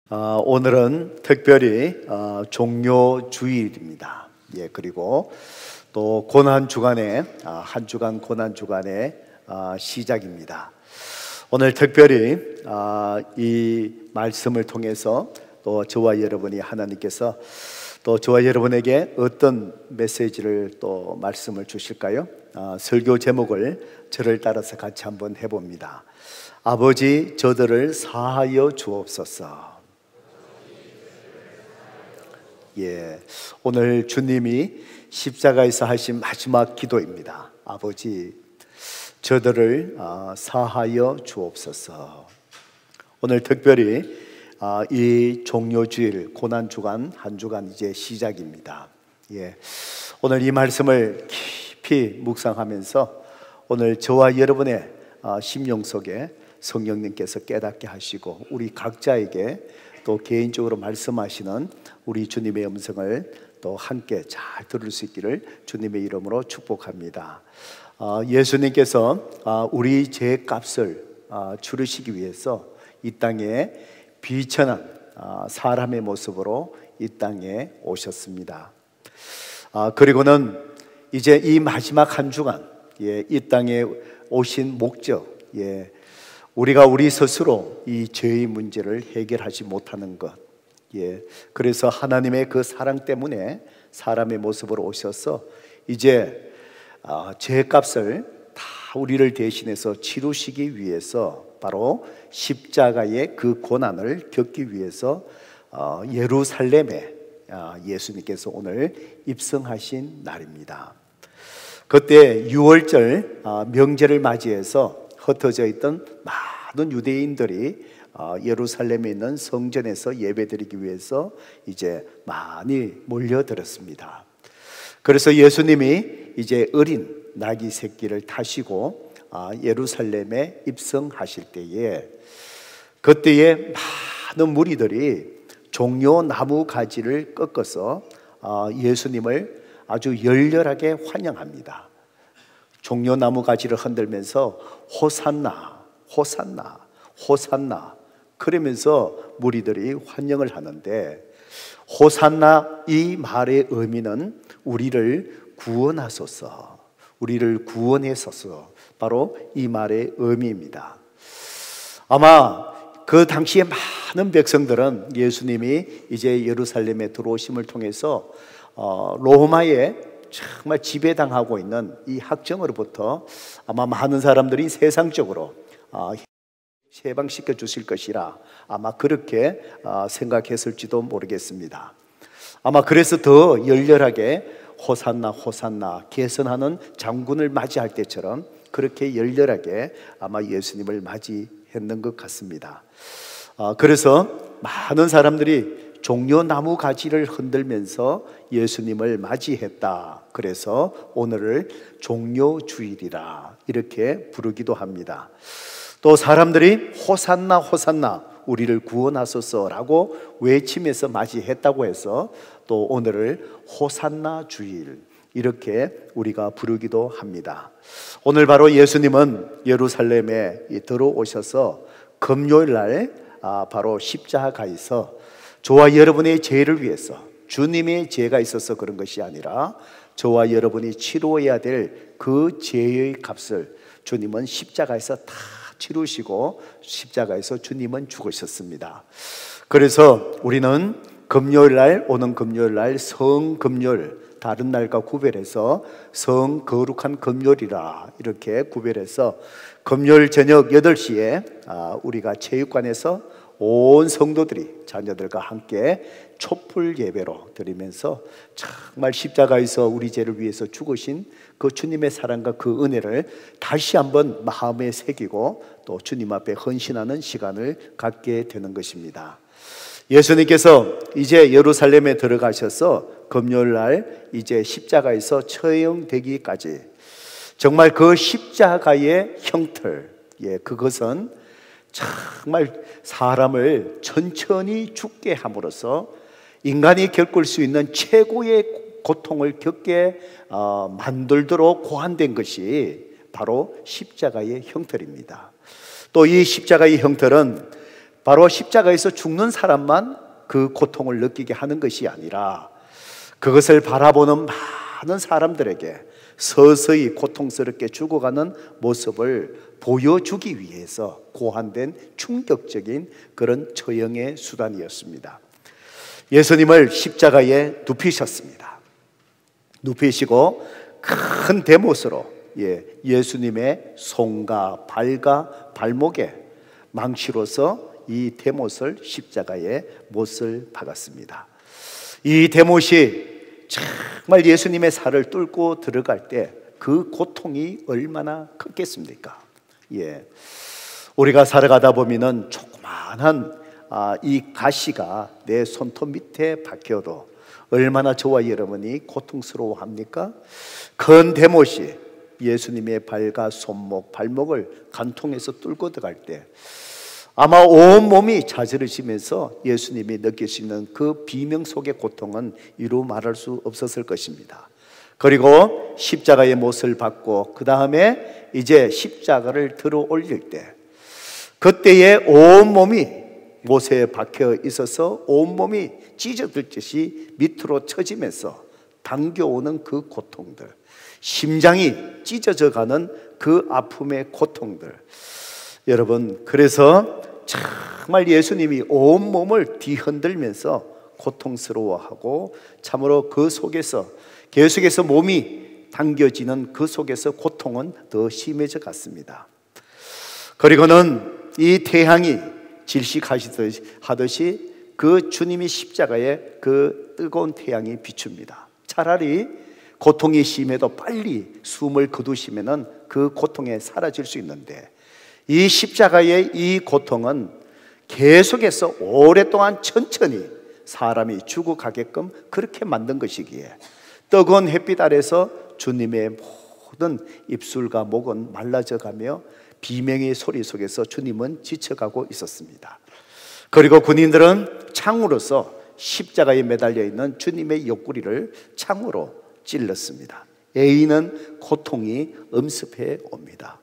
오늘은 특별히 종료주일입니다. 그리고 또 고난주간의 한 주간 고난주간의 시작입니다. 오늘 특별히 이 말씀을 통해서 또 저와 여러분이 하나님께서 또 저와 여러분에게 어떤 메시지를 또 말씀을 주실까요? 설교 제목을 저를 따라서 같이 한번 해봅니다. 아버지, 저들을 사하여 주옵소서. 오늘 주님이 십자가에서 하신 마지막 기도입니다. 아버지, 저들을 사하여 주옵소서. 오늘 특별히 이 종료주일 고난주간 한 주간 이제 시작입니다. 오늘 이 말씀을 깊이 묵상하면서 오늘 저와 여러분의 심령 속에 성령님께서 깨닫게 하시고 우리 각자에게 또 개인적으로 말씀하시는 우리 주님의 음성을 또 함께 잘 들을 수 있기를 주님의 이름으로 축복합니다. 예수님께서 우리 죄값을 치르시기 위해서 이 땅에 비천한 사람의 모습으로 이 땅에 오셨습니다. 그리고는 이제 이 마지막 한 주간 이 땅에 오신 목적, 우리가 우리 스스로 이 죄의 문제를 해결하지 못하는 것, 그래서 하나님의 그 사랑 때문에 사람의 모습으로 오셔서 이제 죄값을 다 우리를 대신해서 치르시기 위해서 바로 십자가의 그 고난을 겪기 위해서 예루살렘에 예수님께서 오늘 입성하신 날입니다. 그때 유월절 명절을 맞이해서 흩어져 있던 많은 유대인들이 예루살렘에 있는 성전에서 예배드리기 위해서 이제 많이 몰려들었습니다. 그래서 예수님이 이제 어린 나귀 새끼를 타시고 예루살렘에 입성하실 때에 그때에 많은 무리들이 종려 나무 가지를 꺾어서 예수님을 아주 열렬하게 환영합니다. 종려나무 가지를 흔들면서 호산나, 호산나, 호산나 그러면서 무리들이 환영을 하는데, 호산나 이 말의 의미는 우리를 구원하소서, 우리를 구원하소서, 바로 이 말의 의미입니다. 아마 그 당시에 많은 백성들은 예수님이 이제 예루살렘에 들어오심을 통해서 로마의 정말 지배당하고 있는 이 학정으로부터 아마 많은 사람들이 세상적으로 해방시켜 주실 것이라 아마 그렇게 생각했을지도 모르겠습니다. 아마 그래서 더 열렬하게 호산나 호산나 개선하는 장군을 맞이할 때처럼 그렇게 열렬하게 아마 예수님을 맞이했는 것 같습니다. 그래서 많은 사람들이 종려나무 가지를 흔들면서 예수님을 맞이했다. 그래서 오늘을 종료주일이라 이렇게 부르기도 합니다. 또 사람들이 호산나 호산나 우리를 구원하소서라고 외치면서 맞이했다고 해서 또 오늘을 호산나 주일 이렇게 우리가 부르기도 합니다. 오늘 바로 예수님은 예루살렘에 들어오셔서 금요일 날 바로 십자가에서 저와 여러분의 죄를 위해서, 주님의 죄가 있어서 그런 것이 아니라 저와 여러분이 치루어야 될 그 죄의 값을 주님은 십자가에서 다 치루시고 십자가에서 주님은 죽으셨습니다. 그래서 우리는 금요일날, 오는 금요일날 성금요일, 다른 날과 구별해서 성거룩한 금요일이라 이렇게 구별해서 금요일 저녁 8시에 우리가 체육관에서 온 성도들이 자녀들과 함께 촛불 예배로 드리면서 정말 십자가에서 우리 죄를 위해서 죽으신 그 주님의 사랑과 그 은혜를 다시 한번 마음에 새기고 또 주님 앞에 헌신하는 시간을 갖게 되는 것입니다. 예수님께서 이제 예루살렘에 들어가셔서 금요일 날 이제 십자가에서 처형되기까지 정말 그 십자가의 형틀, 그것은 정말 사람을 천천히 죽게 함으로써 인간이 겪을 수 있는 최고의 고통을 겪게 만들도록 고안된 것이 바로 십자가의 형틀입니다. 또 이 십자가의 형틀은 바로 십자가에서 죽는 사람만 그 고통을 느끼게 하는 것이 아니라 그것을 바라보는 많은 사람들에게 서서히 고통스럽게 죽어가는 모습을 보여주기 위해서 고안된 충격적인 그런 처형의 수단이었습니다. 예수님을 십자가에 눕히셨습니다. 눕히시고 큰 대못으로 예수님의 손과 발과 발목에 망치로서 이 대못을 십자가에 못을 박았습니다. 이 대못이 정말 예수님의 살을 뚫고 들어갈 때 그 고통이 얼마나 컸겠습니까? 우리가 살아가다 보면은 조그마한 이 가시가 내 손톱 밑에 박혀도 얼마나 저와 여러분이 고통스러워합니까? 큰 대못이 예수님의 발과 손목, 발목을 간통해서 뚫고 들어갈 때 아마 온몸이 자지러지면서 예수님이 느낄 수 있는 그 비명 속의 고통은 이루 말할 수 없었을 것입니다. 그리고 십자가의 못을 받고 그 다음에 이제 십자가를 들어 올릴 때 그때에 온몸이 못에 박혀 있어서 온몸이 찢어들듯이 밑으로 처지면서 당겨오는 그 고통들, 심장이 찢어져 가는 그 아픔의 고통들. 여러분, 그래서 정말 예수님이 온몸을 뒤흔들면서 고통스러워하고 참으로 그 속에서 계속해서 몸이 당겨지는 그 속에서 고통은 더 심해져 갔습니다. 그리고는 이 태양이 질식하듯이 그 주님이 십자가에 그 뜨거운 태양이 비춥니다. 차라리 고통이 심해도 빨리 숨을 거두시면은 그 고통에 사라질 수 있는데 이 십자가의 이 고통은 계속해서 오랫동안 천천히 사람이 죽어가게끔 그렇게 만든 것이기에 뜨거운 햇빛 아래서 주님의 모든 입술과 목은 말라져 가며 비명의 소리 속에서 주님은 지쳐가고 있었습니다. 그리고 군인들은 창으로서 십자가에 매달려 있는 주님의 옆구리를 창으로 찔렀습니다. 애인은 고통이 엄습해 옵니다.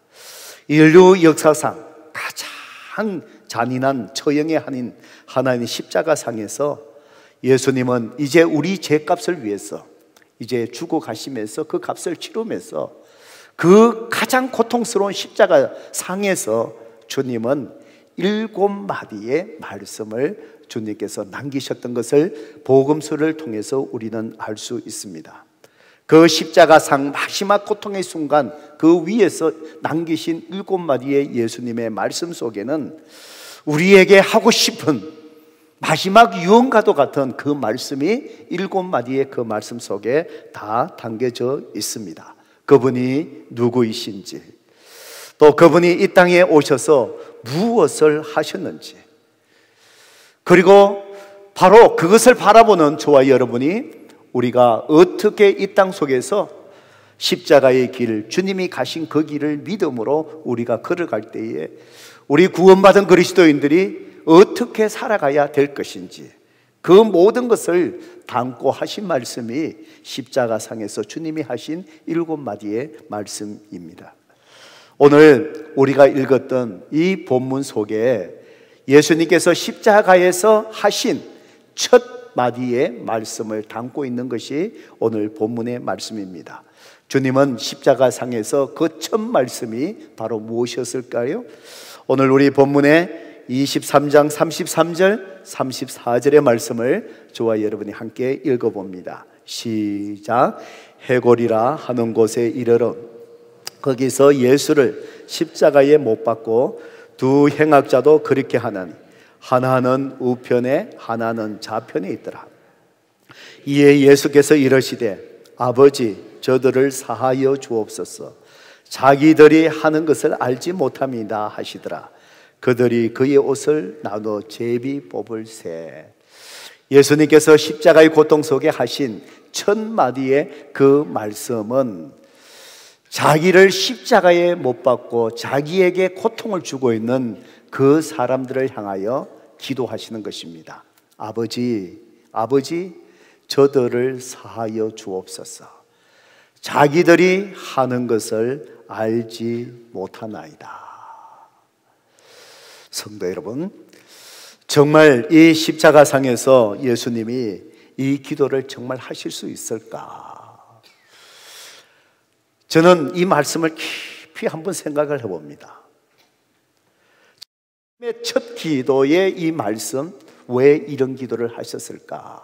인류 역사상 가장 잔인한 처형의 한인 하나님의 십자가상에서 예수님은 이제 우리 죄값을 위해서 이제 죽어가시면서 그 값을 치르면서 그 가장 고통스러운 십자가상에서 주님은 7마디의 말씀을 주님께서 남기셨던 것을 복음서를 통해서 우리는 알 수 있습니다. 그 십자가상 마지막 고통의 순간 그 위에서 남기신 7마디의 예수님의 말씀 속에는 우리에게 하고 싶은 마지막 유언과도 같은 그 말씀이 7마디의 그 말씀 속에 다 담겨져 있습니다. 그분이 누구이신지, 또 그분이 이 땅에 오셔서 무엇을 하셨는지, 그리고 바로 그것을 바라보는 저와 여러분이 우리가 어떻게 이 땅 속에서 십자가의 길, 주님이 가신 그 길을 믿음으로 우리가 걸어갈 때에 우리 구원받은 그리스도인들이 어떻게 살아가야 될 것인지, 그 모든 것을 담고 하신 말씀이 십자가상에서 주님이 하신 7마디의 말씀입니다. 오늘 우리가 읽었던 이 본문 속에 예수님께서 십자가에서 하신 첫 마디의 말씀을 담고 있는 것이 오늘 본문의 말씀입니다. 주님은 십자가상에서 그 첫 말씀이 바로 무엇이었을까요? 오늘 우리 본문의 23장 33절 34절의 말씀을 저와 여러분이 함께 읽어봅니다. 시작. 해골이라 하는 곳에 이르러 거기서 예수를 십자가에 못 박고 두 행악자도 그렇게 하나니 하나는 우편에 하나는 좌편에 있더라. 이에 예수께서 이르시되 아버지 저들을 사하여 주옵소서 자기들이 하는 것을 알지 못함이다 하시더라. 그들이 그의 옷을 나눠 제비 뽑을새. 예수님께서 십자가의 고통 속에 하신 첫 마디의 그 말씀은 자기를 십자가에 못 박고 자기에게 고통을 주고 있는 그 사람들을 향하여 기도하시는 것입니다. 아버지 저들을 사하여 주옵소서 자기들이 하는 것을 알지 못하나이다. 성도 여러분, 정말 이 십자가상에서 예수님이 이 기도를 정말 하실 수 있을까? 저는 이 말씀을 깊이 한번 생각을 해봅니다. 첫 기도의 이 말씀, 왜 이런 기도를 하셨을까?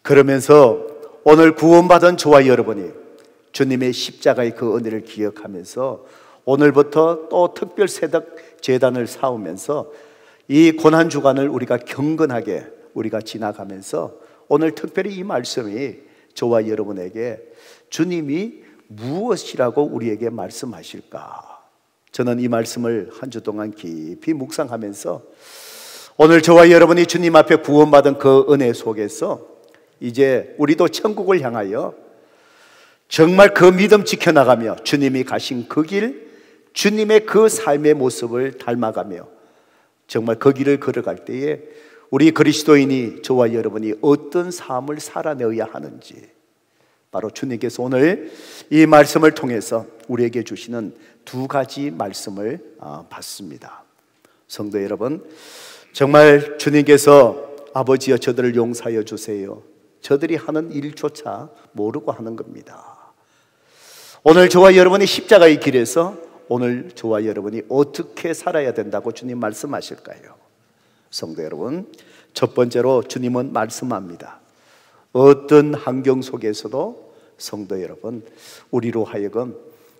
그러면서 오늘 구원받은 저와 여러분이 주님의 십자가의 그 은혜를 기억하면서 오늘부터 또 특별 세덕 제단을 쌓으면서 이 고난주간을 우리가 경건하게 우리가 지나가면서 오늘 특별히 이 말씀이 저와 여러분에게 주님이 무엇이라고 우리에게 말씀하실까? 저는 이 말씀을 한 주 동안 깊이 묵상하면서 오늘 저와 여러분이 주님 앞에 구원받은 그 은혜 속에서 이제 우리도 천국을 향하여 정말 그 믿음 지켜나가며 주님이 가신 그 길, 주님의 그 삶의 모습을 닮아가며 정말 그 길을 걸어갈 때에 우리 그리스도인이 저와 여러분이 어떤 삶을 살아내어야 하는지 바로 주님께서 오늘 이 말씀을 통해서 우리에게 주시는 두 가지 말씀을 받습니다. 성도 여러분, 정말 주님께서 아버지여 저들을 용서하여 주세요. 저들이 하는 일조차 모르고 하는 겁니다. 오늘 저와 여러분이 십자가의 길에서 오늘 저와 여러분이 어떻게 살아야 된다고 주님 말씀하실까요? 성도 여러분, 첫 번째로 주님은 말씀합니다. 어떤 환경 속에서도 성도 여러분, 우리로 하여금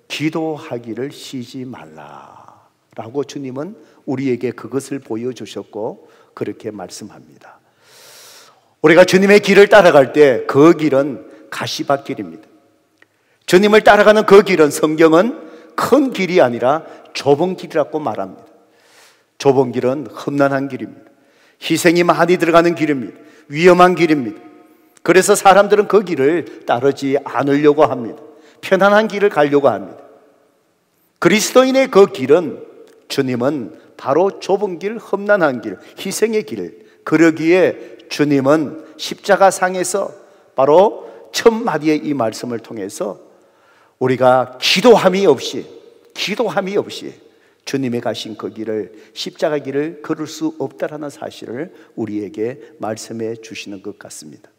기도하기를 쉬지 말라라고 주님은 우리에게 그것을 보여주셨고 그렇게 말씀합니다. 우리가 주님의 길을 따라갈 때 그 길은 가시밭길입니다. 주님을 따라가는 그 길은 성경은 큰 길이 아니라 좁은 길이라고 말합니다. 좁은 길은 험난한 길입니다. 희생이 많이 들어가는 길입니다. 위험한 길입니다. 그래서 사람들은 그 길을 따르지 않으려고 합니다. 편안한 길을 가려고 합니다. 그리스도인의 그 길은 주님은 바로 좁은 길, 험난한 길, 희생의 길. 그러기에 주님은 십자가상에서 바로 첫 마디의 이 말씀을 통해서 우리가 기도함이 없이 주님이 가신 그 길을, 십자가 길을 걸을 수 없다라는 사실을 우리에게 말씀해 주시는 것 같습니다.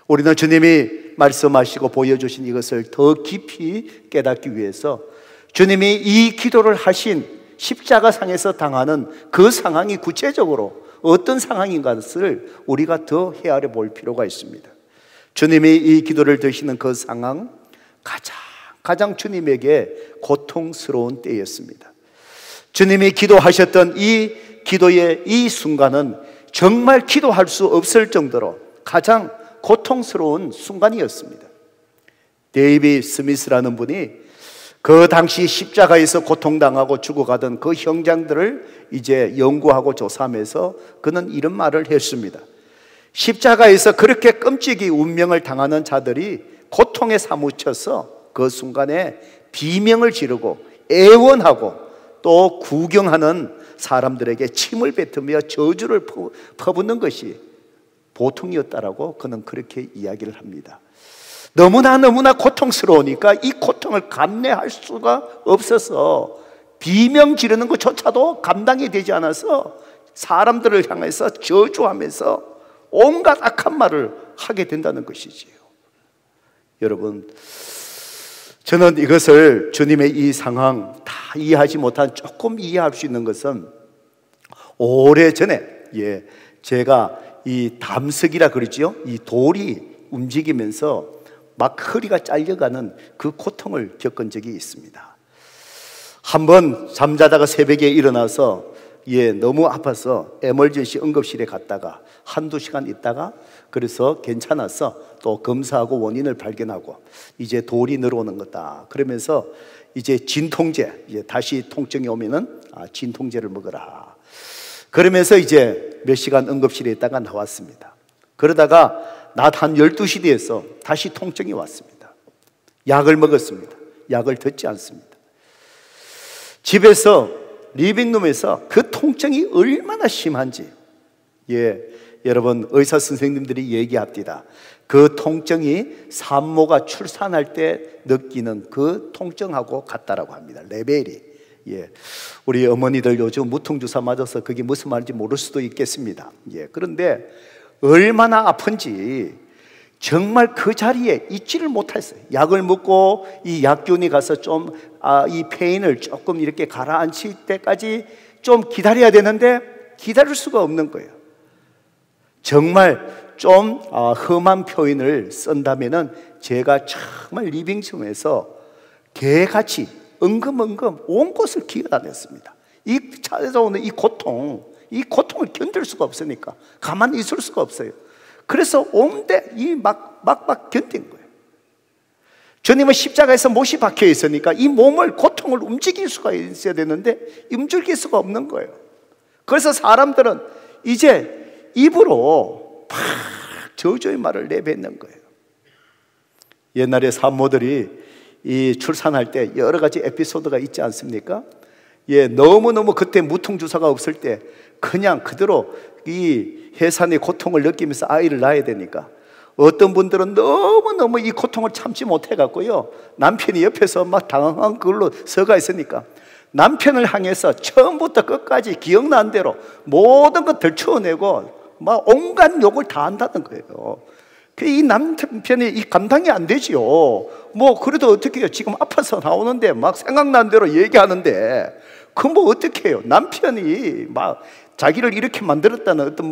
우리는 주님이 말씀하시고 보여주신 이것을 더 깊이 깨닫기 위해서 주님이 이 기도를 하신 십자가상에서 당하는 그 상황이 구체적으로 어떤 상황인 것을 우리가 더 헤아려 볼 필요가 있습니다. 주님이 이 기도를 드시는 그 상황, 가장 주님에게 고통스러운 때였습니다. 주님이 기도하셨던 이 기도의 이 순간은 정말 기도할 수 없을 정도로 가장 고통스러운 순간이었습니다. 데이비 스미스라는 분이 그 당시 십자가에서 고통당하고 죽어가던 그 형장들을 이제 연구하고 조사하면서 그는 이런 말을 했습니다. 십자가에서 그렇게 끔찍이 운명을 당하는 자들이 고통에 사무쳐서 그 순간에 비명을 지르고 애원하고 또 구경하는 사람들에게 침을 뱉으며 저주를 퍼붓는 것이 보통이었다라고 그는 그렇게 이야기를 합니다. 너무나 고통스러우니까 이 고통을 감내할 수가 없어서 비명 지르는 것조차도 감당이 되지 않아서 사람들을 향해서 저주하면서 온갖 악한 말을 하게 된다는 것이지요. 여러분, 저는 이것을 주님의 이 상황 다 이해하지 못한, 조금 이해할 수 있는 것은 오래전에 제가 이 담석이라 그러지요. 이 돌이 움직이면서 막 허리가 잘려가는 그 고통을 겪은 적이 있습니다. 한번 잠자다가 새벽에 일어나서 너무 아파서 에멀전시 응급실에 갔다가 한두 시간 있다가 그래서 괜찮아서 또 검사하고 원인을 발견하고 이제 돌이 늘어오는 거다. 그러면서 이제 진통제, 다시 통증이 오면은 진통제를 먹어라. 그러면서 이제 몇 시간 응급실에 있다가 나왔습니다. 그러다가 낮 한 12시 뒤에서 다시 통증이 왔습니다. 약을 먹었습니다. 약을 듣지 않습니다. 집에서 리빙룸에서 그 통증이 얼마나 심한지 여러분 의사 선생님들이 얘기합니다. 그 통증이 산모가 출산할 때 느끼는 그 통증하고 같다라고 합니다. 레벨이 예, 우리 어머니들 요즘 무통주사 맞아서 그게 무슨 말인지 모를 수도 있겠습니다. 예, 그런데 얼마나 아픈지 정말 그 자리에 있지를 못했어요. 약을 먹고 이 약균이 가서 좀 이 페인을 조금 이렇게 가라앉힐 때까지 좀 기다려야 되는데 기다릴 수가 없는 거예요. 정말 좀 험한 표현을 쓴다면은 제가 정말 리빙섬에서 개같이 엉금엉금 온 곳을 기어다녔습니다. 이 차에서 오는 이 고통을 견딜 수가 없으니까 가만히 있을 수가 없어요. 그래서 온데 막 견딘 거예요. 주님은 십자가에서 못이 박혀 있으니까 이 몸을, 고통을 움직일 수가 있어야 되는데 움직일 수가 없는 거예요. 그래서 사람들은 이제 입으로 막 저주의 말을 내뱉는 거예요. 옛날에 산모들이 이 출산할 때 여러 가지 에피소드가 있지 않습니까? 예, 너무너무 그때 무통주사가 없을 때 그냥 그대로 이 해산의 고통을 느끼면서 아이를 낳아야 되니까 어떤 분들은 너무너무 이 고통을 참지 못해갖고요, 남편이 옆에서 막 당황한 걸로 서가 있으니까 남편을 향해서 처음부터 끝까지 기억나는 대로 모든 것 들춰내고 막 온갖 욕을 다 한다는 거예요. 이 남편이 이 감당이 안 되지요. 뭐 그래도 어떻게 해요? 지금 아파서 나오는데 막 생각나는 대로 얘기하는데 그 뭐 어떻게 해요? 남편이 막 자기를 이렇게 만들었다는 어떤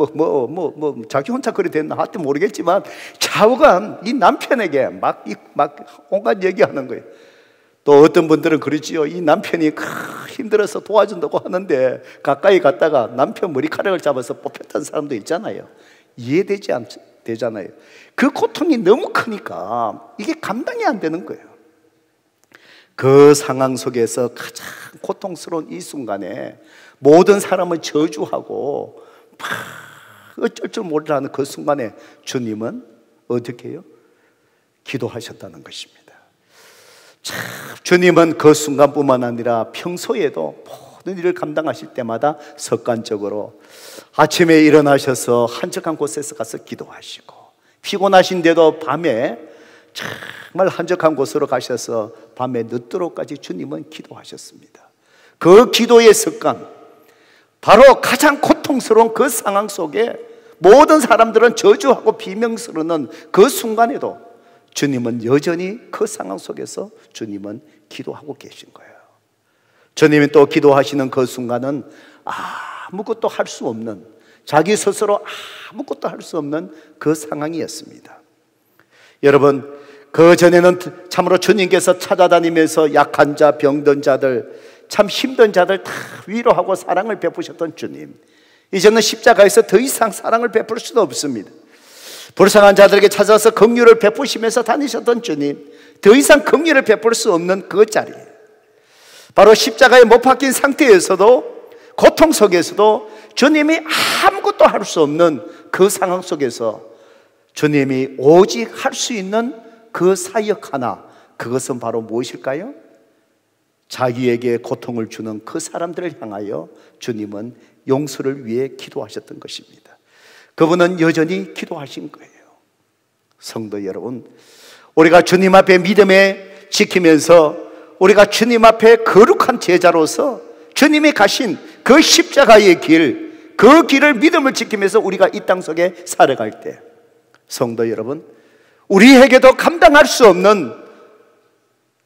자기 혼자 그리 됐나 하여튼 모르겠지만 좌우간 이 남편에게 막 온갖 얘기하는 거예요. 또 어떤 분들은 그러지요. 이 남편이 힘들어서 도와준다고 하는데 가까이 갔다가 남편 머리카락을 잡아서 뽑혔다는 사람도 있잖아요. 되잖아요. 그 고통이 너무 크니까 이게 감당이 안 되는 거예요. 그 상황 속에서 가장 고통스러운 이 순간에 모든 사람을 저주하고 막 어쩔 줄 모르라는 그 순간에 주님은 어떻게 해요? 기도하셨다는 것입니다. 참, 주님은 그 순간뿐만 아니라 평소에도 모든 일을 감당하실 때마다 습관적으로 아침에 일어나셔서 한적한 곳에서 가서 기도하시고, 피곤하신데도 밤에 정말 한적한 곳으로 가셔서 밤에 늦도록까지 주님은 기도하셨습니다. 그 기도의 습관, 바로 가장 고통스러운 그 상황 속에 모든 사람들은 저주하고 비명스러는 그 순간에도 주님은 여전히 그 상황 속에서 주님은 기도하고 계신 거예요. 주님이 또 기도하시는 그 순간은 아무것도 할 수 없는, 자기 스스로 아무것도 할 수 없는 그 상황이었습니다. 여러분, 그 전에는 참으로 주님께서 찾아다니면서 약한 자, 병든 자들, 참 힘든 자들 다 위로하고 사랑을 베푸셨던 주님, 이제는 십자가에서 더 이상 사랑을 베풀 수도 없습니다. 불쌍한 자들에게 찾아서 긍휼을 베푸시면서 다니셨던 주님, 더 이상 긍휼을 베풀 수 없는 그 자리, 바로 십자가에 못 박힌 상태에서도, 고통 속에서도 주님이 아무것도 할 수 없는 그 상황 속에서 주님이 오직 할 수 있는 그 사역 하나, 그것은 바로 무엇일까요? 자기에게 고통을 주는 그 사람들을 향하여 주님은 용서를 위해 기도하셨던 것입니다. 그분은 여전히 기도하신 거예요. 성도 여러분, 우리가 주님 앞에 믿음에 지키면서 우리가 주님 앞에 거룩한 제자로서 주님이 가신 그 십자가의 길, 그 길을 믿음을 지키면서 우리가 이 땅 속에 살아갈 때, 성도 여러분, 우리에게도 감당할 수 없는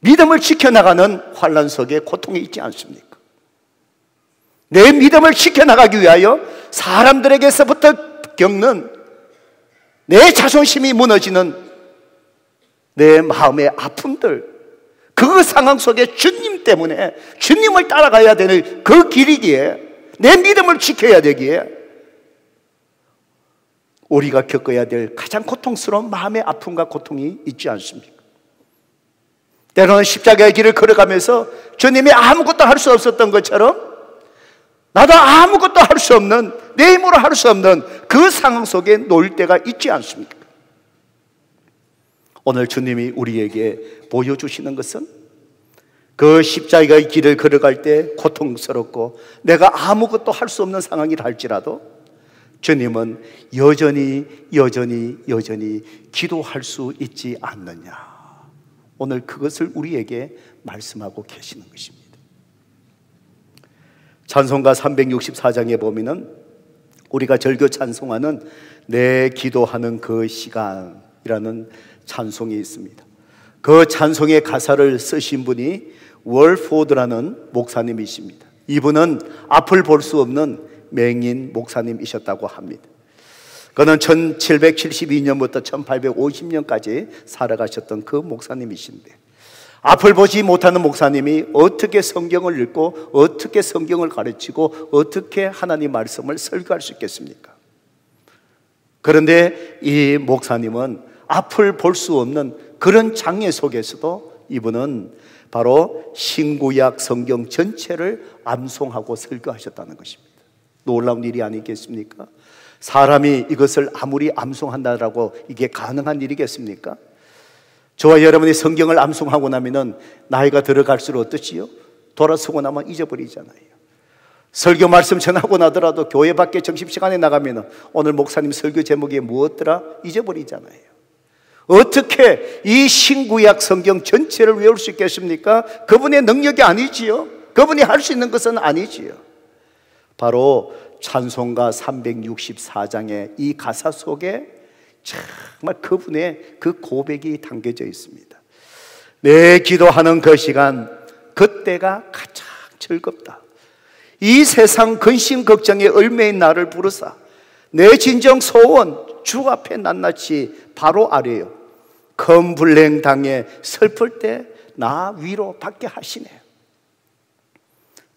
믿음을 지켜나가는 환난 속에 고통이 있지 않습니까? 내 믿음을 지켜나가기 위하여 사람들에게서부터 겪는 내 자존심이 무너지는 내 마음의 아픔들, 그 상황 속에 주님 때문에 주님을 따라가야 되는 그 길이기에, 내 믿음을 지켜야 되기에 우리가 겪어야 될 가장 고통스러운 마음의 아픔과 고통이 있지 않습니까? 때로는 십자가의 길을 걸어가면서 주님이 아무것도 할 수 없었던 것처럼 나도 아무것도 할 수 없는, 내 힘으로 할 수 없는 그 상황 속에 놓일 때가 있지 않습니까? 오늘 주님이 우리에게 보여주시는 것은 그 십자가의 길을 걸어갈 때 고통스럽고 내가 아무것도 할 수 없는 상황이라 할지라도 주님은 여전히 기도할 수 있지 않느냐, 오늘 그것을 우리에게 말씀하고 계시는 것입니다. 찬송가 364장에 보면은 우리가 절교 찬송하는 내 기도하는 그 시간이라는 찬송이 있습니다. 그 찬송의 가사를 쓰신 분이 월포드라는 목사님이십니다. 이분은 앞을 볼 수 없는 맹인 목사님이셨다고 합니다. 그는 1772년부터 1850년까지 살아가셨던 그 목사님이신데, 앞을 보지 못하는 목사님이 어떻게 성경을 읽고 어떻게 성경을 가르치고 어떻게 하나님 말씀을 설교할 수 있겠습니까? 그런데 이 목사님은 앞을 볼 수 없는 그런 장애 속에서도 이분은 바로 신구약 성경 전체를 암송하고 설교하셨다는 것입니다. 놀라운 일이 아니겠습니까? 사람이 이것을 아무리 암송한다라고 이게 가능한 일이겠습니까? 저와 여러분이 성경을 암송하고 나면은 나이가 들어갈수록 어떻지요? 돌아서고 나면 잊어버리잖아요. 설교 말씀 전하고 나더라도 교회 밖에 점심시간에 나가면은 오늘 목사님 설교 제목이 무엇더라? 잊어버리잖아요. 어떻게 이 신구약 성경 전체를 외울 수 있겠습니까? 그분의 능력이 아니지요. 그분이 할 수 있는 것은 아니지요. 바로 찬송가 364장의 이 가사 속에 정말 그분의 그 고백이 담겨져 있습니다. 내 기도하는 그 시간, 그때가 가장 즐겁다. 이 세상 근심 걱정에 얽매인 나를 부르사 내 진정 소원 주 앞에 낱낱이 바로 아래요. 큰 불행 당해 슬플 때 나 위로 받게 하시네.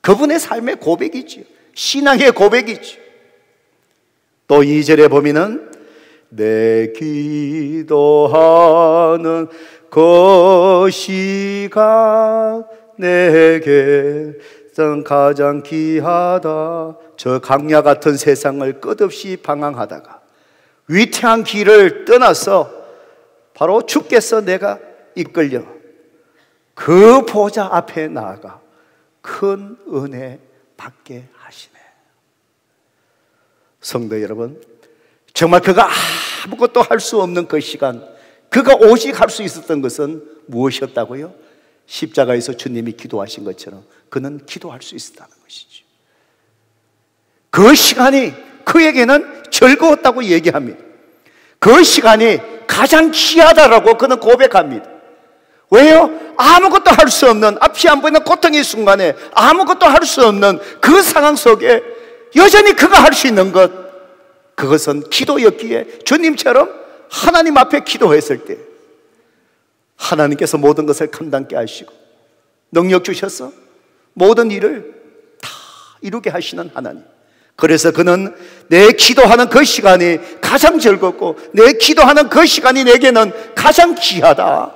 그분의 삶의 고백이지요. 신앙의 고백이지요. 또 2절에 보면은 내 기도하는 그 시간 내게 가장 귀하다. 저 강야 같은 세상을 끝없이 방황하다가 위태한 길을 떠나서 바로 주께서 내가 이끌려 그 보좌 앞에 나아가 큰 은혜 받게 하시네. 성도 여러분, 정말 그가 아무것도 할 수 없는 그 시간, 그가 오직 할 수 있었던 것은 무엇이었다고요? 십자가에서 주님이 기도하신 것처럼 그는 기도할 수 있었다는 것이죠. 그 시간이 그에게는 즐거웠다고 얘기합니다. 그 시간이 가장 귀하다라고 그는 고백합니다. 왜요? 아무것도 할 수 없는, 앞이 안 보이는 고통의 순간에 아무것도 할 수 없는 그 상황 속에 여전히 그가 할 수 있는 것, 그것은 기도였기에 주님처럼 하나님 앞에 기도했을 때 하나님께서 모든 것을 감당케 하시고 능력 주셔서 모든 일을 다 이루게 하시는 하나님. 그래서 그는 내 기도하는 그 시간이 가장 즐겁고 내 기도하는 그 시간이 내게는 가장 귀하다.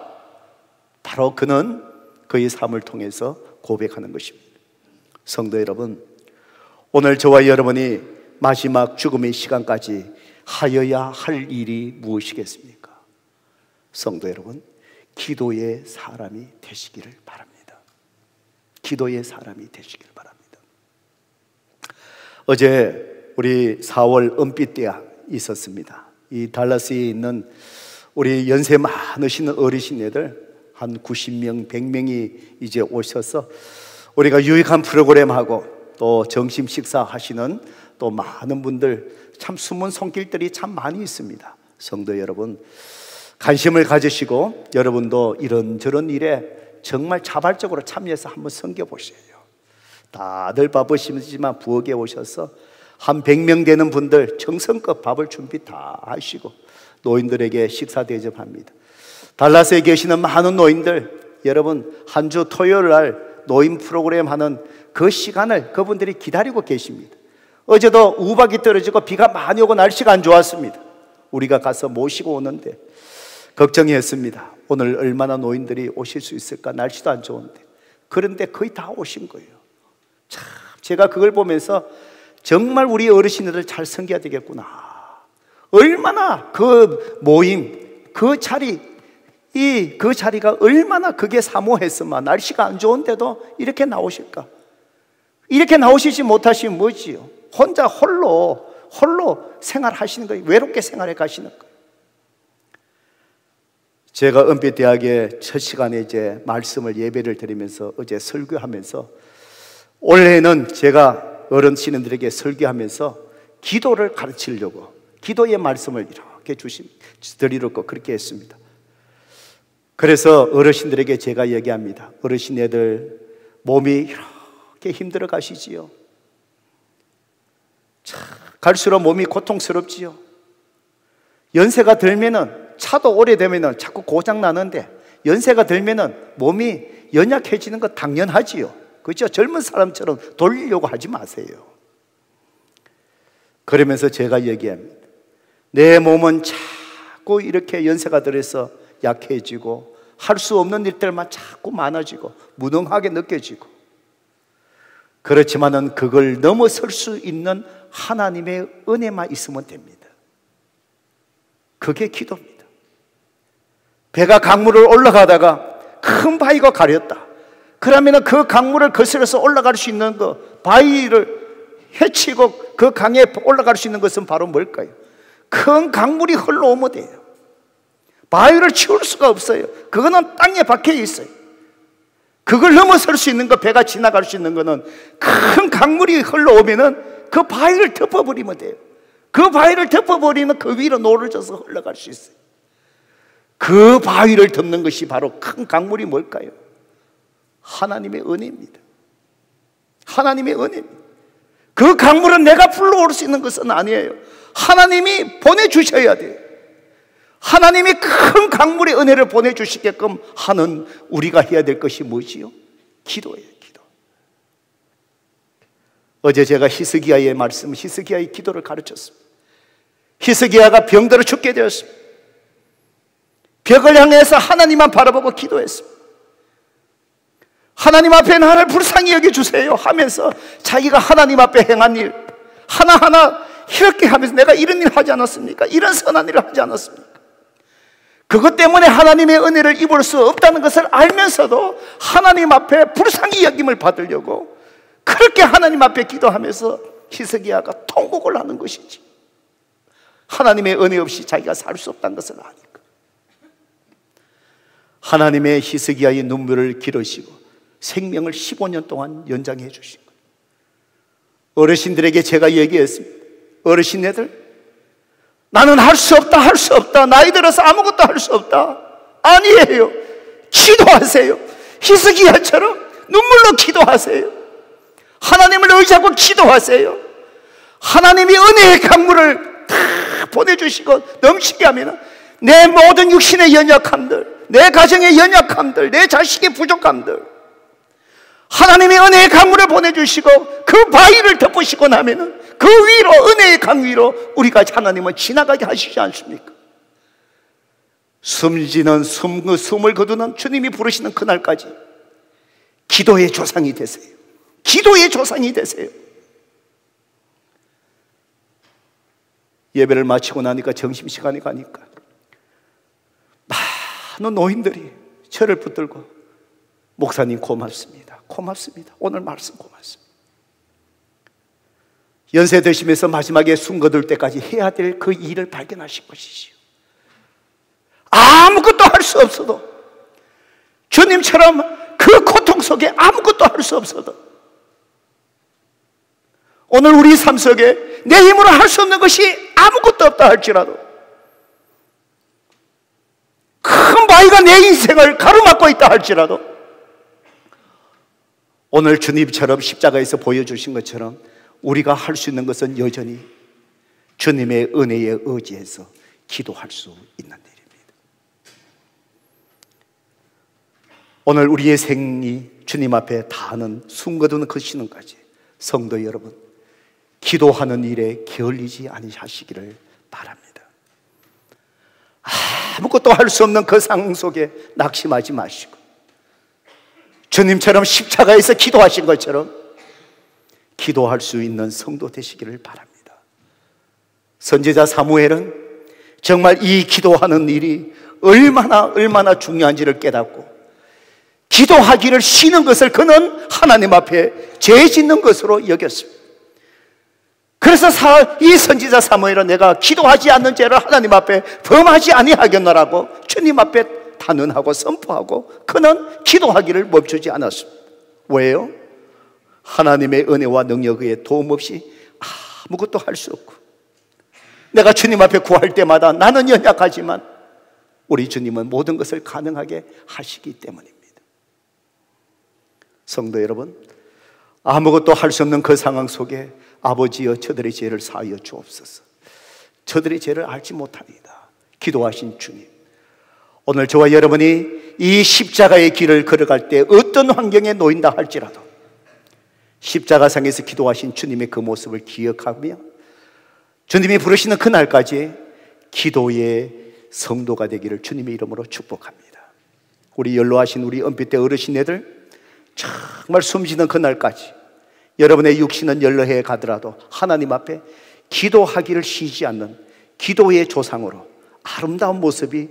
바로 그는 그의 삶을 통해서 고백하는 것입니다. 성도 여러분, 오늘 저와 여러분이 마지막 죽음의 시간까지 하여야 할 일이 무엇이겠습니까? 성도 여러분, 기도의 사람이 되시기를 바랍니다. 기도의 사람이 되시기를 바랍니다. 어제 우리 4월 은빛대학 있었습니다. 이 달라스에 있는 우리 연세 많으신 어르신들 한 90명, 100명이 이제 오셔서 우리가 유익한 프로그램하고 또 점심 식사 하시는 또 많은 분들, 참 숨은 손길들이 참 많이 있습니다. 성도 여러분, 관심을 가지시고 여러분도 이런저런 일에 정말 자발적으로 참여해서 한번 섬겨보세요. 다들 바쁘시지만 부엌에 오셔서 한 100명 되는 분들 정성껏 밥을 준비 다 하시고 노인들에게 식사 대접합니다. 달라스에 계시는 많은 노인들, 여러분 한 주 토요일 날 노인 프로그램 하는 그 시간을 그분들이 기다리고 계십니다. 어제도 우박이 떨어지고 비가 많이 오고 날씨가 안 좋았습니다. 우리가 가서 모시고 오는데 걱정했습니다. 오늘 얼마나 노인들이 오실 수 있을까? 날씨도 안 좋은데. 그런데 거의 다 오신 거예요. 참, 제가 그걸 보면서 정말 우리 어르신들 잘 섬겨야 되겠구나. 얼마나 그 모임, 그 자리, 그 자리가 얼마나 그게 사모했으면 날씨가 안 좋은데도 이렇게 나오실까? 이렇게 나오시지 못하시면 뭐지요? 혼자 홀로 생활하시는 거예요. 외롭게 생활해 가시는 거예요. 제가 은빛대학의 첫 시간에 이제 말씀을 예배를 드리면서 어제 설교하면서 올해는 제가 어른 신인들에게 설교하면서 기도를 가르치려고 기도의 말씀을 이렇게 드리려고 그렇게 했습니다. 그래서 어르신들에게 제가 얘기합니다. 어르신애들 몸이 이렇게 힘들어 가시지요. 참 갈수록 몸이 고통스럽지요. 연세가 들면은 차도 오래되면은 자꾸 고장 나는데 연세가 들면은 몸이 연약해지는 거 당연하지요. 그렇죠? 젊은 사람처럼 돌리려고 하지 마세요. 그러면서 제가 얘기합니다. 내 몸은 자꾸 이렇게 연세가 들어서 약해지고 할 수 없는 일들만 자꾸 많아지고 무능하게 느껴지고, 그렇지만은 그걸 넘어설 수 있는 하나님의 은혜만 있으면 됩니다. 그게 기도입니다. 배가 강물을 올라가다가 큰 바위가 가렸다. 그러면 그 강물을 거슬러서 올라갈 수 있는 그 바위를 헤치고 그 강에 올라갈 수 있는 것은 바로 뭘까요? 큰 강물이 흘러오면 돼요. 바위를 치울 수가 없어요. 그거는 땅에 박혀 있어요. 그걸 넘어설 수 있는 거, 배가 지나갈 수 있는 거는 큰 강물이 흘러오면은 그 바위를 덮어버리면 돼요. 그 바위를 덮어버리면 그 위로 노를 져서 흘러갈 수 있어요. 그 바위를 덮는 것이 바로 큰 강물이 뭘까요? 하나님의 은혜입니다. 하나님의 은혜입니다. 그 강물은 내가 불러올 수 있는 것은 아니에요. 하나님이 보내주셔야 돼요. 하나님이 큰 강물의 은혜를 보내주시게끔 하는 우리가 해야 될 것이 뭐지요? 기도예요. 기도. 어제 제가 히스기야의 말씀, 히스기야의 기도를 가르쳤습니다. 히스기야가 병들어 죽게 되었습니다. 벽을 향해서 하나님만 바라보고 기도했습니다. 하나님 앞에 나를 불쌍히 여겨주세요 하면서 자기가 하나님 앞에 행한 일 하나하나 이렇게 하면서 내가 이런 일 하지 않았습니까? 이런 선한 일을 하지 않았습니까? 그것 때문에 하나님의 은혜를 입을 수 없다는 것을 알면서도 하나님 앞에 불쌍히 여김을 받으려고 그렇게 하나님 앞에 기도하면서 히스기야가 통곡을 하는 것이지, 하나님의 은혜 없이 자기가 살 수 없다는 것을 아니까 하나님의 히스기야의 눈물을 기르시고 생명을 15년 동안 연장해 주신 거예요. 어르신들에게 제가 얘기했습니다. 어르신네들, 나는 할 수 없다, 할 수 없다, 나이 들어서 아무것도 할 수 없다. 아니에요. 기도하세요. 히스기야처럼 눈물로 기도하세요. 하나님을 의지하고 기도하세요. 하나님이 은혜의 강물을 다 보내주시고 넘치게 하면 내 모든 육신의 연약함들, 내 가정의 연약함들, 내 자식의 부족함들, 하나님의 은혜의 강물을 보내주시고 그 바위를 덮으시고 나면은 그 위로, 은혜의 강 위로 우리가 하나님은 지나가게 하시지 않습니까? 숨지는 숨을 거두는 주님이 부르시는 그날까지 기도의 조상이 되세요. 기도의 조상이 되세요. 예배를 마치고 나니까 점심시간이 가니까 많은 노인들이 저를 붙들고 목사님 고맙습니다. 고맙습니다. 오늘 말씀 고맙습니다. 연세 드시면서 마지막에 숨 거둘 때까지 해야 될 그 일을 발견하신 것이지요. 아무것도 할 수 없어도, 주님처럼 그 고통 속에 아무것도 할 수 없어도, 오늘 우리 삶 속에 내 힘으로 할 수 없는 것이 아무것도 없다 할지라도, 큰 바위가 내 인생을 가로막고 있다 할지라도, 오늘 주님처럼 십자가에서 보여주신 것처럼 우리가 할 수 있는 것은 여전히 주님의 은혜에 의지해서 기도할 수 있는 일입니다. 오늘 우리의 생이 주님 앞에 다하는 숨거두는 그 시간까지 성도 여러분, 기도하는 일에 게을리지 아니하시기를 바랍니다. 아무것도 할 수 없는 그 상황 속에 낙심하지 마시고 주님처럼 십자가에서 기도하신 것처럼 기도할 수 있는 성도 되시기를 바랍니다. 선지자 사무엘은 정말 이 기도하는 일이 얼마나 중요한지를 깨닫고 기도하기를 쉬는 것을 그는 하나님 앞에 죄 짓는 것으로 여겼습니다. 그래서 이 선지자 사무엘은 내가 기도하지 않는 죄를 하나님 앞에 범하지 아니하겠노라고 주님 앞에 단언하고 선포하고 그는 기도하기를 멈추지 않았습니다. 왜요? 하나님의 은혜와 능력에 도움 없이 아무것도 할 수 없고, 내가 주님 앞에 구할 때마다 나는 연약하지만 우리 주님은 모든 것을 가능하게 하시기 때문입니다. 성도 여러분, 아무것도 할 수 없는 그 상황 속에 아버지여 저들의 죄를 사하여 주옵소서. 저들의 죄를 알지 못합니다. 기도하신 주님, 오늘 저와 여러분이 이 십자가의 길을 걸어갈 때 어떤 환경에 놓인다 할지라도 십자가상에서 기도하신 주님의 그 모습을 기억하며 주님이 부르시는 그날까지 기도의 성도가 되기를 주님의 이름으로 축복합니다. 우리 연로하신 우리 은빛대 어르신네들 정말 숨쉬는 그날까지 여러분의 육신은 연로해 가더라도 하나님 앞에 기도하기를 쉬지 않는 기도의 조상으로 아름다운 모습이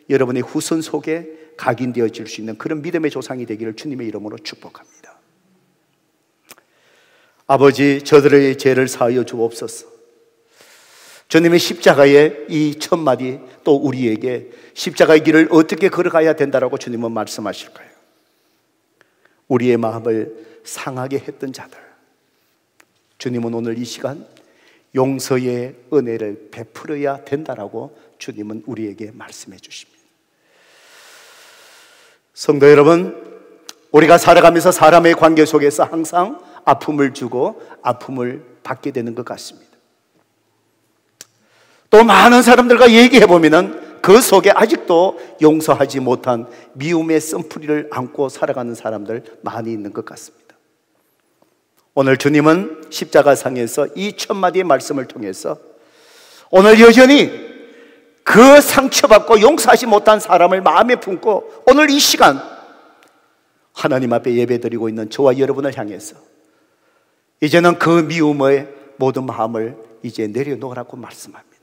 여러분의 후손 속에 각인되어질 수 있는 그런 믿음의 조상이 되기를 주님의 이름으로 축복합니다. 아버지, 저들의 죄를 사하여 주옵소서. 주님의 십자가의 이 첫 마디, 또 우리에게 십자가의 길을 어떻게 걸어가야 된다라고 주님은 말씀하실까요? 우리의 마음을 상하게 했던 자들, 주님은 오늘 이 시간 용서의 은혜를 베풀어야 된다라고 주님은 우리에게 말씀해 주십니다. 성도 여러분, 우리가 살아가면서 사람의 관계 속에서 항상 아픔을 주고 아픔을 받게 되는 것 같습니다. 또 많은 사람들과 얘기해 보면은 그 속에 아직도 용서하지 못한 미움의 쓴뿌리를 안고 살아가는 사람들 많이 있는 것 같습니다. 오늘 주님은 십자가상에서 이 첫 마디의 말씀을 통해서 오늘 여전히 그 상처받고 용서하지 못한 사람을 마음에 품고 오늘 이 시간 하나님 앞에 예배드리고 있는 저와 여러분을 향해서 이제는 그 미움의 모든 마음을 이제 내려놓으라고 말씀합니다.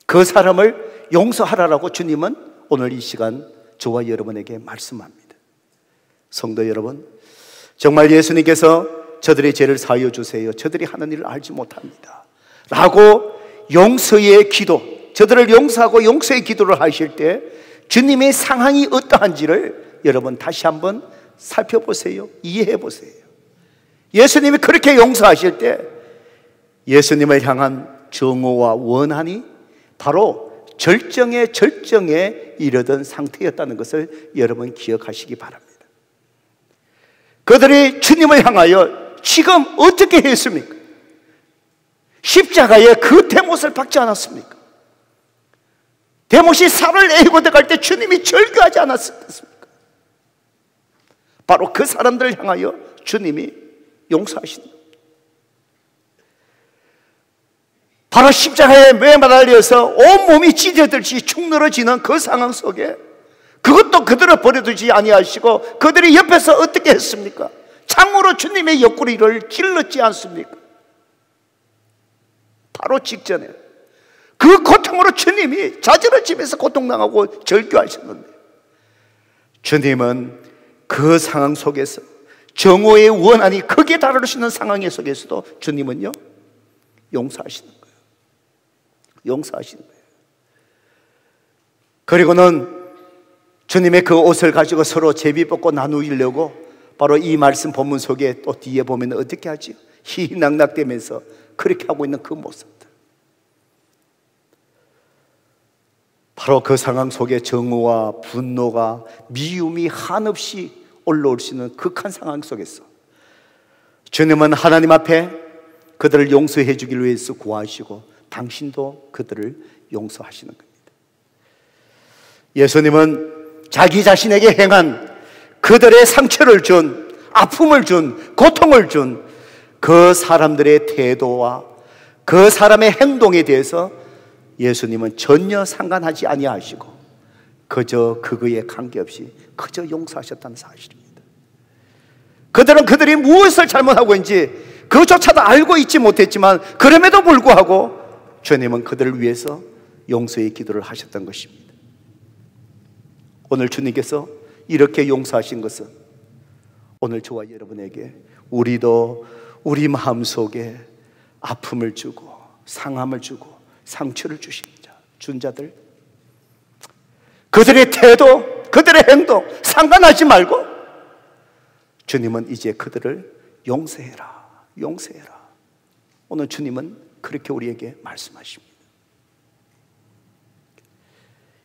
그 사람을 용서하라라고 주님은 오늘 이 시간 저와 여러분에게 말씀합니다. 성도 여러분, 정말 예수님께서 저들의 죄를 사하여 주세요, 저들이 하는 일을 알지 못합니다 라고 용서의 기도, 저들을 용서하고 용서의 기도를 하실 때 주님의 상황이 어떠한지를 여러분 다시 한번 살펴보세요. 이해해 보세요. 예수님이 그렇게 용서하실 때 예수님을 향한 정오와 원한이 바로 절정에 이르던 상태였다는 것을 여러분 기억하시기 바랍니다. 그들이 주님을 향하여 지금 어떻게 했습니까? 십자가에 그 대못을 박지 않았습니까? 대못이 살을 애고대 갈 때 주님이 절규하지 않았습니까? 바로 그 사람들을 향하여 주님이 용서하시는 겁니다. 바로 십자가에 매달려서 온몸이 찢어들듯이 축 늘어지는 그 상황 속에 그것도 그들을 버려두지 아니하시고 그들이 옆에서 어떻게 했습니까? 창으로 주님의 옆구리를 찔렀지 않습니까? 바로 직전에 그 고통으로 주님이 자지러지면서 고통당하고 절규하셨는데 주님은 그 상황 속에서 정오의 원한이 크게 다루시는 상황 속에서도 주님은요 용서하시는 거예요. 용서하시는 거예요. 그리고는 주님의 그 옷을 가지고 서로 제비 뽑고 나누려고 바로 이 말씀 본문 속에 또 뒤에 보면 어떻게 하지요? 희희낙낙대면서 그렇게 하고 있는 그 모습들, 바로 그 상황 속에 정오와 분노가 미움이 한없이 올라올 수 있는 극한 상황 속에서 주님은 하나님 앞에 그들을 용서해 주기를 위해서 구하시고 당신도 그들을 용서하시는 겁니다. 예수님은 자기 자신에게 행한 그들의 상처를 준, 아픔을 준, 고통을 준 그 사람들의 태도와 그 사람의 행동에 대해서 예수님은 전혀 상관하지 아니하시고 그저 그거에 관계없이 그저 용서하셨다는 사실입니다. 그들은 그들이 무엇을 잘못하고 있는지 그조차도 알고 있지 못했지만 그럼에도 불구하고 주님은 그들을 위해서 용서의 기도를 하셨던 것입니다. 오늘 주님께서 이렇게 용서하신 것은 오늘 저와 여러분에게 우리도 우리 마음속에 아픔을 주고 상함을 주고 상처를 준 자들, 그들의 태도, 그들의 행동 상관하지 말고 주님은 이제 그들을 용서해라, 용서해라. 오늘 주님은 그렇게 우리에게 말씀하십니다.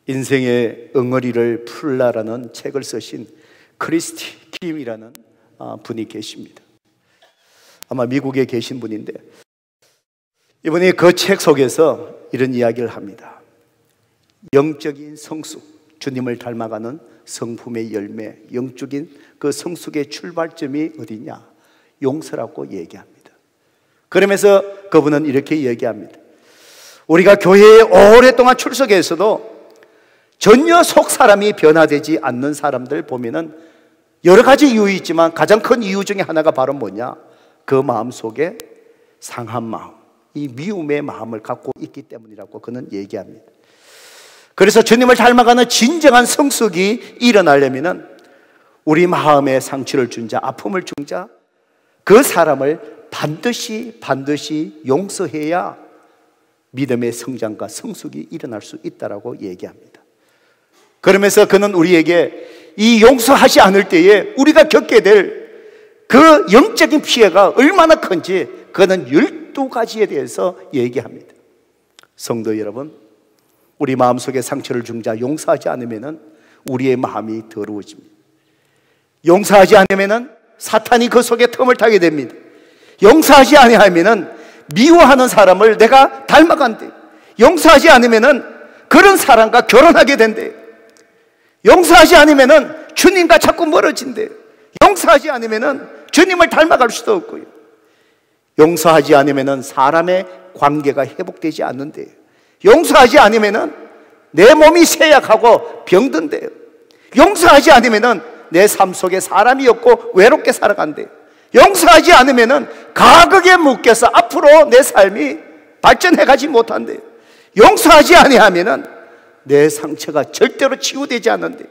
인생의 응어리를 풀라라는 책을 쓰신 크리스티 김이라는 분이 계십니다. 아마 미국에 계신 분인데, 이분이 그 책 속에서 이런 이야기를 합니다. 영적인 성숙, 주님을 닮아가는 성품의 열매, 영적인 그 성숙의 출발점이 어디냐? 용서라고 얘기합니다. 그러면서 그분은 이렇게 얘기합니다. 우리가 교회에 오랫동안 출석해서도 전혀 속 사람이 변화되지 않는 사람들 보면은 여러 가지 이유 있지만 가장 큰 이유 중에 하나가 바로 뭐냐? 그 마음 속에 상한 마음, 이 미움의 마음을 갖고 있기 때문이라고 그는 얘기합니다. 그래서 주님을 닮아가는 진정한 성숙이 일어나려면은 우리 마음에 상처를 준 자, 아픔을 준 자, 그 사람을 반드시 용서해야 믿음의 성장과 성숙이 일어날 수 있다라고 얘기합니다. 그러면서 그는 우리에게 이 용서하지 않을 때에 우리가 겪게 될 그 영적인 피해가 얼마나 큰지 그는 12가지에 대해서 얘기합니다. 성도 여러분, 우리 마음속에 상처를 준 자 용서하지 않으면 우리의 마음이 더러워집니다. 용서하지 않으면 사탄이 그 속에 틈을 타게 됩니다. 용서하지 아니하면 미워하는 사람을 내가 닮아간대. 용서하지 않으면 그런 사람과 결혼하게 된대. 용서하지 않으면 주님과 자꾸 멀어진대. 용서하지 않으면 주님을 닮아갈 수도 없고요. 용서하지 않으면 사람의 관계가 회복되지 않는데요. 용서하지 않으면 내 몸이 쇠약하고 병든대요. 용서하지 않으면 내 삶 속에 사람이 없고 외롭게 살아간대요. 용서하지 않으면 가극에 묶여서 앞으로 내 삶이 발전해가지 못한대요. 용서하지 아니하면 내 상처가 절대로 치유되지 않는데요.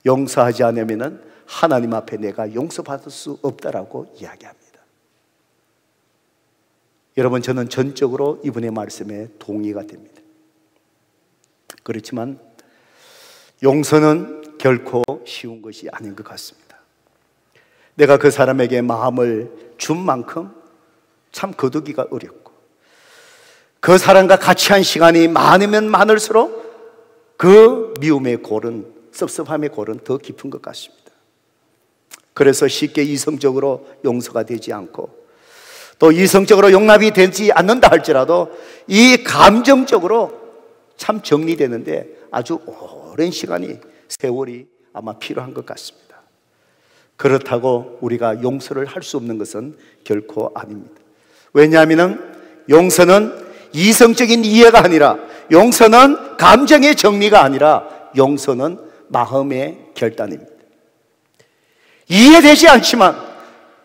용서하지 않으면 하나님 앞에 내가 용서받을 수 없다라고 이야기합니다. 여러분, 저는 전적으로 이분의 말씀에 동의가 됩니다. 그렇지만 용서는 결코 쉬운 것이 아닌 것 같습니다. 내가 그 사람에게 마음을 준 만큼 참 거두기가 어렵고, 그 사람과 같이 한 시간이 많으면 많을수록 그 미움의 골은, 섭섭함의 골은 더 깊은 것 같습니다. 그래서 쉽게 이성적으로 용서가 되지 않고, 또 이성적으로 용납이 되지 않는다 할지라도 이 감정적으로 참 정리되는데 아주 오랜 시간이, 세월이 아마 필요한 것 같습니다. 그렇다고 우리가 용서를 할 수 없는 것은 결코 아닙니다. 왜냐하면 용서는 이성적인 이해가 아니라, 용서는 감정의 정리가 아니라, 용서는 마음의 결단입니다. 이해되지 않지만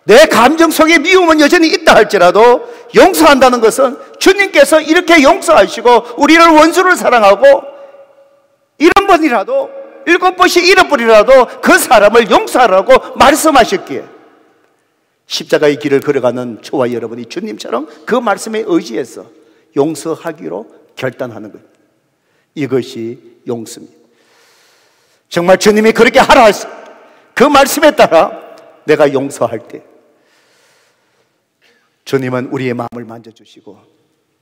내 감정 속에 미움은 여전히 있다 할지라도 용서한다는 것은 주님께서 이렇게 용서하시고 우리를 원수를 사랑하고 이런 번이라도, 7번씩 잃어버리라도 그 사람을 용서하라고 말씀하셨기에 십자가의 길을 걸어가는 저와 여러분이 주님처럼 그 말씀에 의지해서 용서하기로 결단하는 것, 이것이 용서입니다. 정말 주님이 그렇게 하라 하신 그 말씀에 따라 내가 용서할 때 주님은 우리의 마음을 만져주시고,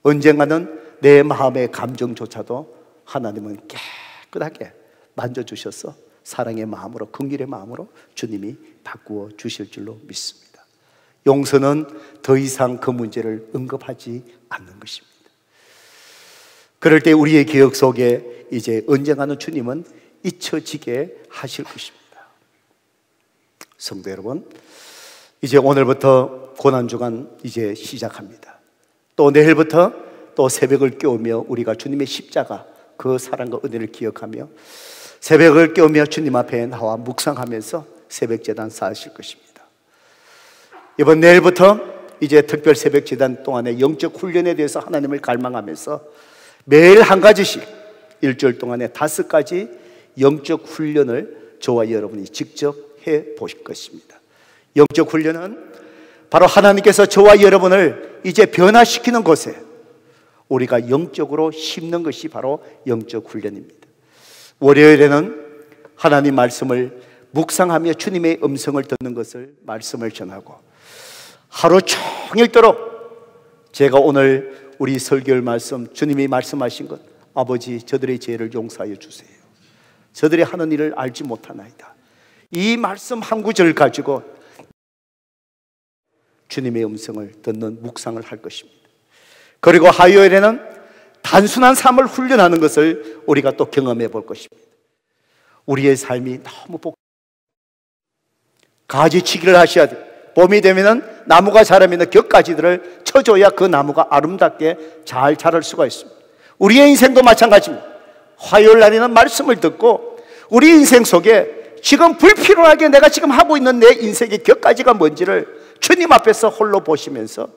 언젠가는 내 마음의 감정조차도 하나님은 깨끗하게 만져주셔서 사랑의 마음으로, 긍휼의 마음으로 주님이 바꾸어 주실 줄로 믿습니다. 용서는 더 이상 그 문제를 언급하지 않는 것입니다. 그럴 때 우리의 기억 속에 이제 언젠가는 주님은 잊혀지게 하실 것입니다. 성도 여러분, 이제 오늘부터 고난주간 이제 시작합니다. 또 내일부터 또 새벽을 깨우며 우리가 주님의 십자가, 그 사랑과 은혜를 기억하며 새벽을 깨우며 주님 앞에 나와 묵상하면서 새벽 제단 쌓으실 것입니다. 이번 내일부터 이제 특별 새벽 제단 동안의 영적 훈련에 대해서 하나님을 갈망하면서 매일 한 가지씩 일주일 동안에 5가지 영적 훈련을 저와 여러분이 직접 해 보실 것입니다. 영적 훈련은 바로 하나님께서 저와 여러분을 이제 변화시키는 곳에 우리가 영적으로 심는 것이 바로 영적 훈련입니다. 월요일에는 하나님 말씀을 묵상하며 주님의 음성을 듣는 것을 말씀을 전하고, 하루 종일도록 제가 오늘 우리 설교를 말씀, 주님이 말씀하신 것, 아버지 저들의 죄를 용서하여 주세요, 저들이 하는 일을 알지 못하나이다, 이 말씀 한 구절 가지고 주님의 음성을 듣는 묵상을 할 것입니다. 그리고 화요일에는 단순한 삶을 훈련하는 것을 우리가 또 경험해 볼 것입니다. 우리의 삶이 너무 가지치기를 하셔야 돼요. 봄이 되면은 나무가 자라면 격가지들을 쳐줘야 그 나무가 아름답게 잘 자랄 수가 있습니다. 우리의 인생도 마찬가지입니다. 화요일 날에는 말씀을 듣고 우리 인생 속에 지금 불필요하게 내가 지금 하고 있는 내 인생의 격가지가 뭔지를 주님 앞에서 홀로 보시면서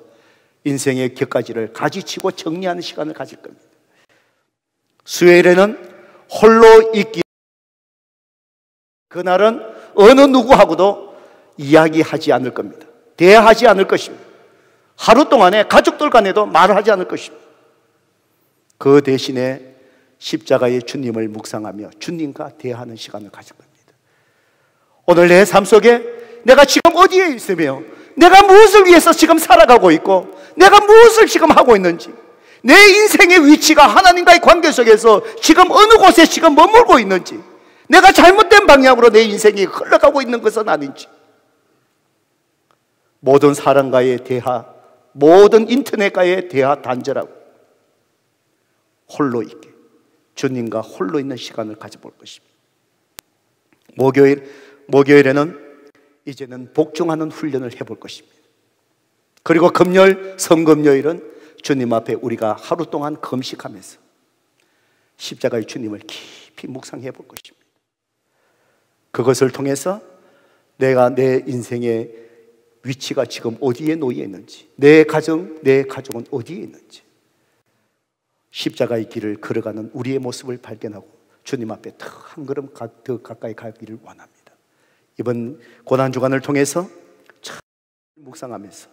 인생의 격가지를 가지치고 정리하는 시간을 가질 겁니다. 수요일에는 홀로 있기, 그날은 어느 누구하고도 이야기하지 않을 겁니다. 대화하지 않을 것입니다. 하루 동안에 가족들 간에도 말하지 않을 것입니다. 그 대신에 십자가의 주님을 묵상하며 주님과 대화하는 시간을 가질 겁니다. 오늘 내 삶 속에 내가 지금 어디에 있으며 내가 무엇을 위해서 지금 살아가고 있고 내가 무엇을 지금 하고 있는지, 내 인생의 위치가 하나님과의 관계 속에서 지금 어느 곳에 지금 머물고 있는지, 내가 잘못된 방향으로 내 인생이 흘러가고 있는 것은 아닌지, 모든 사람과의 대화, 모든 인터넷과의 대화 단절하고 홀로 있게 주님과 홀로 있는 시간을 가져볼 것입니다. 목요일에는 이제는 복종하는 훈련을 해볼 것입니다. 그리고 금요일, 성금요일은 주님 앞에 우리가 하루 동안 금식하면서 십자가의 주님을 깊이 묵상해 볼 것입니다. 그것을 통해서 내가 내 인생의 위치가 지금 어디에 놓여 있는지, 내 가족은 어디에 있는지, 십자가의 길을 걸어가는 우리의 모습을 발견하고 주님 앞에 더 한 걸음 더 가까이 가기를 원합니다. 이번 고난주간을 통해서 참 묵상하면서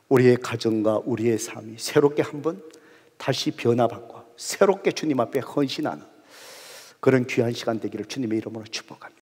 우리의 가정과 우리의 삶이 새롭게 한번 다시 변화받고 새롭게 주님 앞에 헌신하는 그런 귀한 시간 되기를 주님의 이름으로 축복합니다.